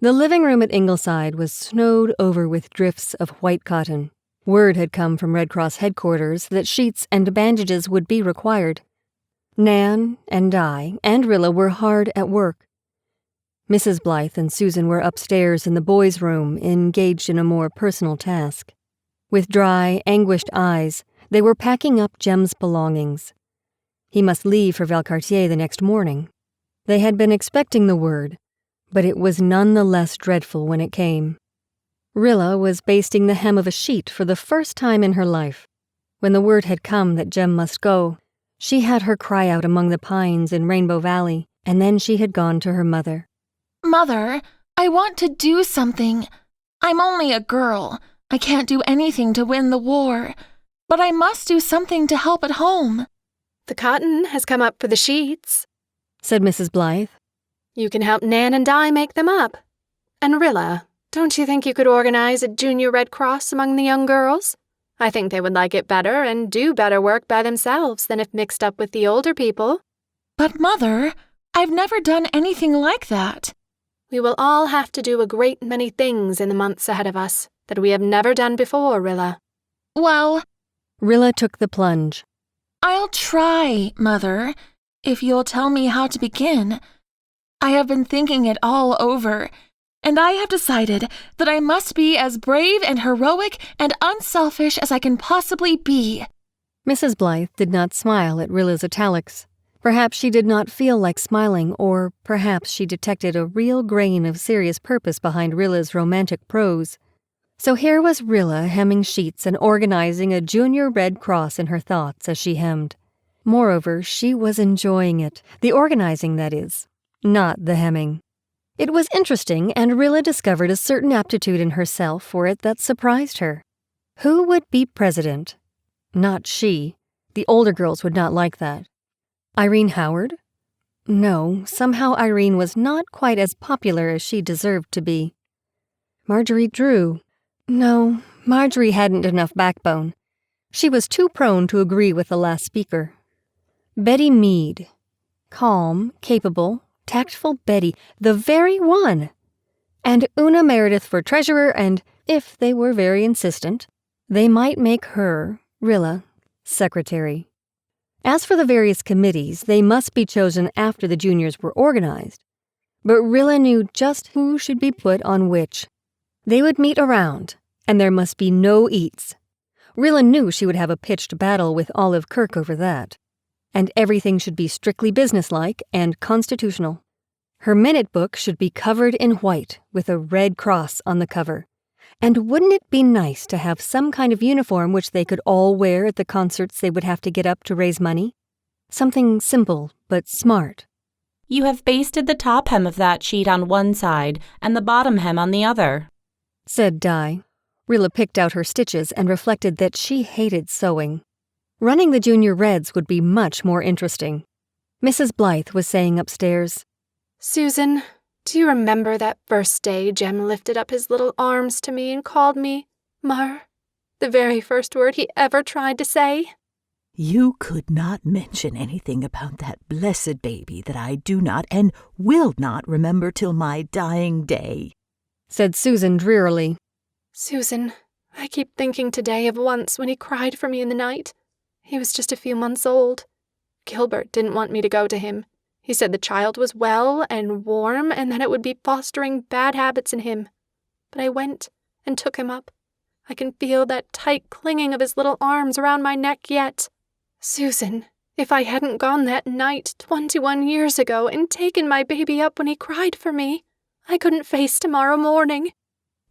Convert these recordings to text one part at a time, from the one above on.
The living room at Ingleside was snowed over with drifts of white cotton. Word had come from Red Cross headquarters that sheets and bandages would be required. Nan and Di and Rilla were hard at work. Mrs. Blythe and Susan were upstairs in the boys' room, engaged in a more personal task. With dry, anguished eyes, they were packing up Jem's belongings. He must leave for Valcartier the next morning. They had been expecting the word, but it was none the less dreadful when it came. Rilla was basting the hem of a sheet for the first time in her life. When the word had come that Jem must go, she had her cry out among the pines in Rainbow Valley, and then she had gone to her mother. Mother, I want to do something. I'm only a girl. I can't do anything to win the war, but I must do something to help at home. The cotton has come up for the sheets, said Mrs. Blythe. You can help Nan and Di make them up. And Rilla, don't you think you could organize a junior Red Cross among the young girls? I think they would like it better and do better work by themselves than if mixed up with the older people. But, Mother, I've never done anything like that. We will all have to do a great many things in the months ahead of us that we have never done before, Rilla. Well, Rilla took the plunge. I'll try, Mother, if you'll tell me how to begin. I have been thinking it all over, and I have decided that I must be as brave and heroic and unselfish as I can possibly be. Mrs. Blythe did not smile at Rilla's italics. Perhaps she did not feel like smiling, or perhaps she detected a real grain of serious purpose behind Rilla's romantic prose. So here was Rilla hemming sheets and organizing a junior Red Cross in her thoughts as she hemmed. Moreover, she was enjoying it, the organizing, that is, not the hemming. It was interesting, and Rilla discovered a certain aptitude in herself for it that surprised her. Who would be president? Not she. The older girls would not like that. Irene Howard? No, somehow Irene was not quite as popular as she deserved to be. Marjorie Drew? No, Marjorie hadn't enough backbone. She was too prone to agree with the last speaker. Betty Meade. Calm, capable, tactful Betty, the very one. And Una Meredith for treasurer, and, if they were very insistent, they might make her, Rilla, secretary. As for the various committees, they must be chosen after the juniors were organized. But Rilla knew just who should be put on which. They would meet around, and there must be no eats. Rilla knew she would have a pitched battle with Olive Kirk over that. And everything should be strictly businesslike and constitutional. Her minute book should be covered in white with a red cross on the cover. And wouldn't it be nice to have some kind of uniform which they could all wear at the concerts they would have to get up to raise money? Something simple but smart. You have basted the top hem of that sheet on one side and the bottom hem on the other, said Di. Rilla picked out her stitches and reflected that she hated sewing. Running the junior Reds would be much more interesting. Mrs. Blythe was saying upstairs, Susan, do you remember that first day Jem lifted up his little arms to me and called me Mar? The very first word he ever tried to say? You could not mention anything about that blessed baby that I do not and will not remember till my dying day, said Susan drearily. Susan, I keep thinking today of once when he cried for me in the night. He was just a few months old. Gilbert didn't want me to go to him. He said the child was well and warm and that it would be fostering bad habits in him. But I went and took him up. I can feel that tight clinging of his little arms around my neck yet. Susan, if I hadn't gone that night 21 years ago and taken my baby up when he cried for me, I couldn't face tomorrow morning.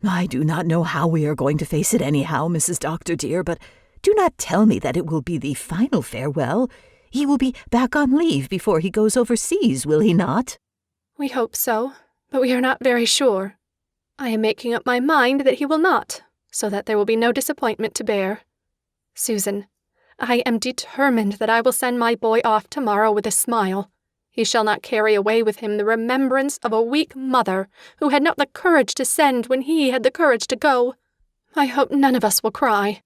I do not know how we are going to face it anyhow, Mrs. Doctor dear, but do not tell me that it will be the final farewell. He will be back on leave before he goes overseas, will he not? We hope so, but we are not very sure. I am making up my mind that he will not, so that there will be no disappointment to bear. Susan, I am determined that I will send my boy off tomorrow with a smile. He shall not carry away with him the remembrance of a weak mother who had not the courage to send when he had the courage to go. I hope none of us will cry.